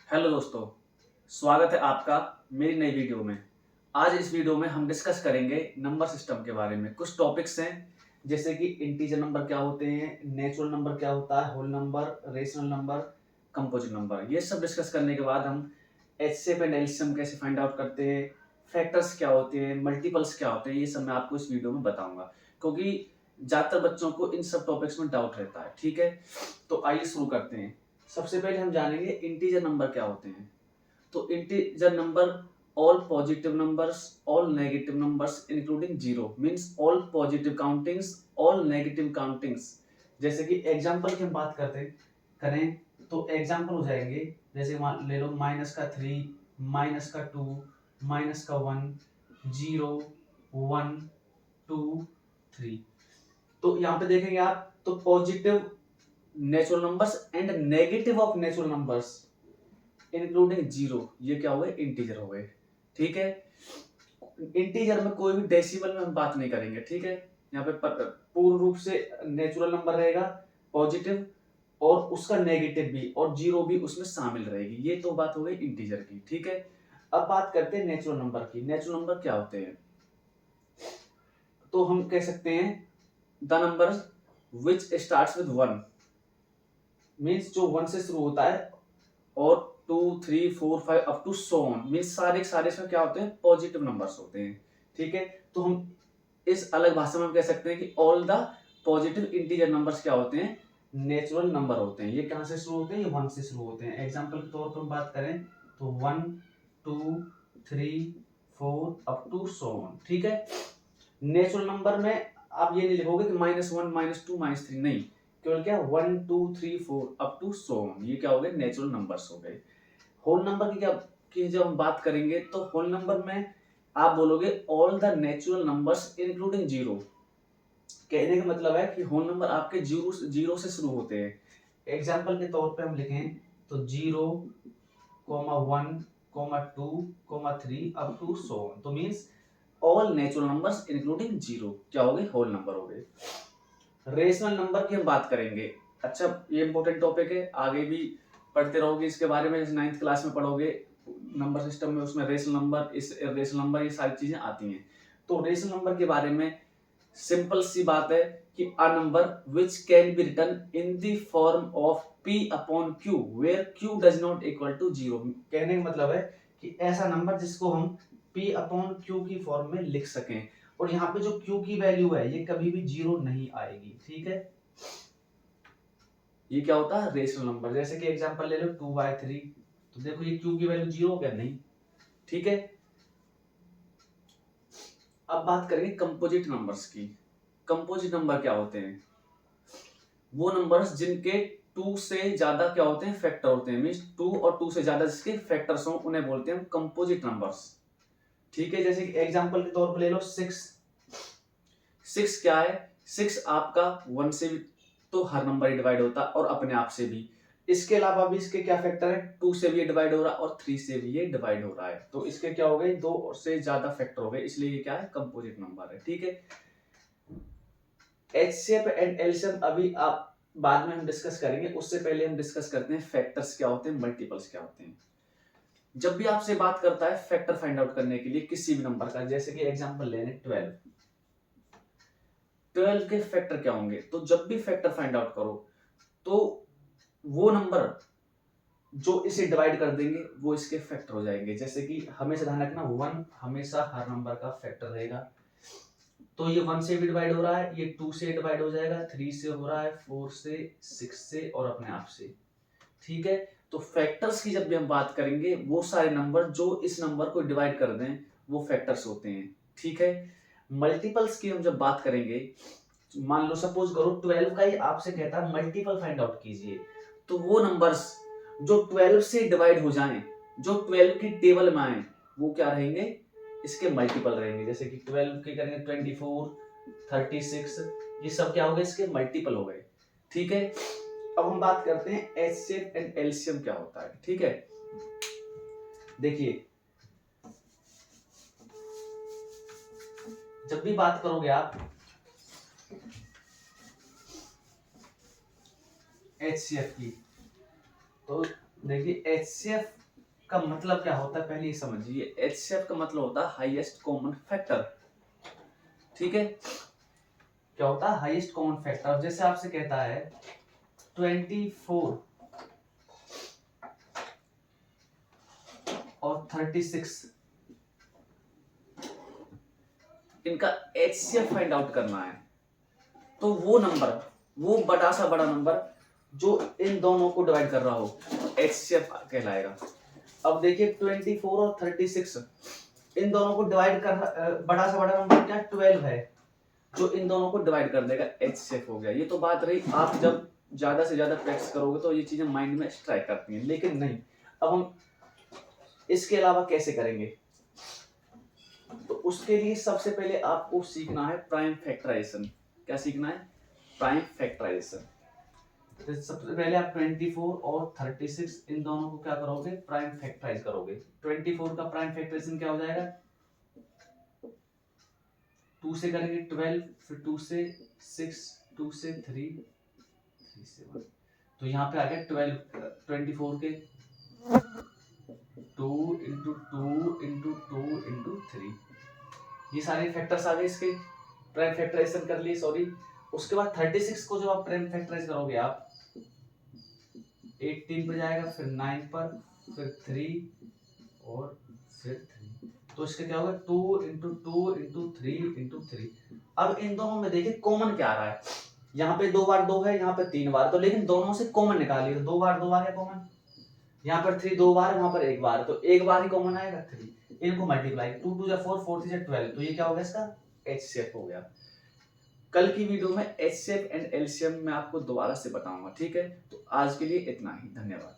Hello दोस्तों, स्वागत है आपका मेरी नई वीडियो में। आज इस वीडियो में हम डिस्कस करेंगे नंबर सिस्टम के बारे में। कुछ टॉपिक्स हैं जैसे कि इंटीजर नंबर क्या होते हैं, नेचुरल नंबर क्या होता है, whole number, rational number, composite number. ये सब डिस्कस करने के बाद हम एचसीएफ एंड एलसीएम कैसे फाइंड आउट करते हैं, फैक्टर्स क्या होते हैं, मल्टीपल्स क्या होते हैं, ये सब मैं आपको इस वीडियो में बताऊंगा क्योंकि ज़्यादातर बच्चों को इन सब टॉपिक्स में डाउट रहता है। ठीक है, तो आइए शुरू करते हैं। सबसे पहले हम जानेंगे इंटीजर नंबर क्या होते हैं। तो integer number all positive numbers, all negative numbers including zero, means all positive countings, all negative countings. जैसे कि एग्जांपल की हम बात करते करें तो एग्जांपल हो जाएंगे, जैसे ले लो -3, -2, -1, 0, 1, 2, 3। तो यहाँ पे देखेंगे आप तो positive natural numbers and negative of natural numbers including zero, ये क्या हो गए, इंटीजर हो गए। ठीक है, इंटीजर में कोई भी डेसिमल में हम बात नहीं करेंगे। ठीक है, यहाँ पे पूर्ण रूप से नेचुरल नंबर रहेगा पॉजिटिव और उसका नेगेटिव भी और जीरो भी उसमें शामिल रहेगी। ये तो बात हो गई इंटीजर की। ठीक है, अब बात करते हैं नेचुरल नंबर की। नेचुरल नंबर क्या होते हैं, तो हम कह सकते हैं the number which starts with 1, means जो 1 से शुरू होता है और 2, 3, 4, 5 up to so on, means सारे सारे इसमें क्या होते हैं, पॉजिटिव नंबर्स होते हैं। ठीक है, तो हम इस अलग भाषा में हम कह सकते हैं कि all the positive integer numbers क्या होते हैं, नेचुरल नंबर होते हैं। ये कहां से शुरू होते हैं, ये 1 से शुरू होते हैं। एग्जांपल के तौर पर हम बात करें तो 1, 2, 3, 4 अप टू सो ऑन। ठीक है, नेचुरल नंबर में आप ये नहीं लिखोगे कि -1, -2, -3, नहीं, केवल क्या 1, 2, 3, 4 अप टू सो ऑन, ये क्या हो गए, नेचुरल नंबर्स हो गए। होल नंबर की जब हम बात करेंगे तो होल नंबर में आप बोलोगे all the natural numbers including zero. कहने का मतलब है कि होल नंबर आपके जीरो जीरो से शुरू होते हैं। एग्जाम्पल के तौर पे हम लिखें तो 0, 1, 2, 3 अप टू सो ऑन, तो means all natural numbers including zero क्या हो गए, होल नंबर हो गए। रेशनल नंबर की हम बात करेंगे। अच्छा, ये इंपॉर्टेंट टॉपिक है, आगे भी पढ़ते रहोगे इसके बारे में, जैसे 9th क्लास में पढ़ोगे नंबर सिस्टम में, उसमें रेशनल नंबर, इस रेशनल नंबर, ये सारी चीजें आती हैं। तो रेशनल नंबर के बारे में सिंपल सी बात है कि a number which can be written in the form of p upon q where q does not equal to zero. कहने का मतलब है कि ऐसा नंबर जिसको हम p अपॉन q की फॉर्म में लिख सकें, और यहाँ पे जो q की वैल्यू है ये कभी भी जीरो नहीं आएगी। ठीक है, ये क्या होता है, रेशनल नंबर। जैसे कि एग्जांपल ले लो 2/3, तो देखो ये q की वैल्यू जीरो क्या, नहीं। ठीक है, अब बात करेंगे कंपोजिट नंबर्स की। कंपोजिट नंबर क्या होते हैं, वो नंबर्स जिनके 2 से ज्यादा क्या होते हैं, फैक्टर होते हैं, मींस 2 और 2 से ज्यादा जिसके फैक्टर्स हो उन्हें बोलते हैं कंपोजिट नंबर्स। ठीक है, जैसे कि एग्जांपल के तौर पर ले लो 6। 6 क्या है, 6 आपका 1 से भी तो हर नंबर ही डिवाइड होता है और अपने आप से भी। इसके अलावा भी इसके क्या फैक्टर है, 2 से भी ये डिवाइड हो रहा है और 3 से भी ये डिवाइड हो रहा है, तो इसके क्या हो गए, 2 से ज्यादा फैक्टर हो गए, इसलिए ये क्या है, कंपोजिट नंबर है। ठीक है, एचसीएफ एंड एलसीएम अभी आप बाद में हम डिस्कस करेंगे, उससे पहले हम डिस्कस करते हैं फैक्टर्स क्या होते हैं, मल्टीपल्स क्या होते हैं। जब भी आपसे बात करता है फैक्टर फाइंड आउट करने के लिए किसी भी नंबर का, जैसे कि एग्जांपल लेने 12 के फैक्टर क्या होंगे, तो जब भी फैक्टर फाइंड आउट करो तो वो नंबर जो इसे डिवाइड कर देंगे वो इसके फैक्टर हो जाएंगे। जैसे कि हमेशा ध्यान रखना 1 हमेशा हर नंबर का फैक्टर रहेगा, तो ये 1 से भी डिवाइड हो रहा है, ये 2 से डिवाइड हो जाएगा, 3 से हो रहा है, 4 से, 6 से और अपने आप से। ठीक है, तो फैक्टर्स की जब भी हम बात करेंगे वो सारे नंबर जो इस नंबर को डिवाइड कर दें वो फैक्टर्स होते हैं। ठीक है, मल्टीपल्स की हम जब बात करेंगे, मान लो सपोज करो 12 का ही आपसे कहता है मल्टीपल फाइंड आउट कीजिए, तो वो नंबर्स जो 12 से डिवाइड हो जाएं, जो 12 की टेबल में आए, वो क्या रहेंगे, इसके मल्टीपल रहेंगे। जैसे कि 12 के करेंगे 24, 36, ये सब क्या हो गए, इसके मल्टीपल हो गए। ठीक है, अब हम बात करते हैं एचसीएफ एंड एलसीएम क्या होता है। ठीक है, देखिए जब भी बात करोगे आप एचसीएफ की, तो देखिए HCF का मतलब क्या होता है, पहले ये समझिए। HCF का मतलब होता है हाईएस्ट कॉमन फैक्टर, ठीक है। क्या होता है हाईएस्ट कॉमन फैक्टर। जैसे आपसे कहता है 24 और 36, इनका HCF फाइंड आउट करना है, तो वो नंबर, वो बड़ा सा बड़ा नंबर जो इन दोनों को डिवाइड कर रहा हो, HCF कहलाएगा। अब देखिए 24 और 36, इन दोनों को डिवाइड कर, बड़ा से बड़ा नंबर क्या 12 है, जो इन दोनों को डिवाइड कर देगा, HCF हो गया। ये तो बात रही, आप जब ज्यादा से ज्यादा प्रैक्टिस करोगे तो ये चीजें माइंड में स्ट्राइक करती हैं, लेकिन नहीं। अब हम इसके अलावा कैसे करेंगे, तो उसके लिए सबसे पहले आपको सीखना है प्राइम फैक्टराइजेशन। क्या सीखना है? Prime factorisation. तो सबसे पहले आप 24 और 36 इन दोनों को क्या करोगे? प्राइम फैक्टराइज करोगे। 24 का प्राइम फैक्टराइजेशन क्या हो जाएगा? 2 से करेंगे 12, फिर 2 से 6, 2 से 3, 3 से 1, तो यहाँ पे आ गया 12, 24 के 2 इंटू 2 इंटू 2 इंटू 3, ये सारे फैक्टर्स आ गए इसके, प्राइम फैक्टराइजेशन कर लिए, सॉरी। उसके बाद 36 को जब आप प्राइम फैक्टराइज करोगे, आप 18 पर जाएगा, फिर 9 पर, फिर 3 और फिर 3, तो इसका क्या होगा? 2 इंटू 2 इंटू 3 इंटू 3। अब इन दोनों में देखिए कॉमन क्या आ रहा है, यहाँ पे 2 बार 2 है, यहाँ पे 3 बार, तो लेकिन दोनों से कॉमन निकालिए, तो 2 बार 2 बार है कॉमन, यहाँ पर 3 2 बार है, वहां पर 1 बार, तो 1 बार ही कॉमन आएगा 3। इनको मल्टीप्लाई, 2 2 जा 4, 4 3 जा 12, तो ये क्या हो गया? इसका HCF हो गया। कल की वीडियो में HCF एंड LCM मैं आपको दोबारा से बताऊंगा, ठीक है। तो आज के लिए इतना ही, धन्यवाद।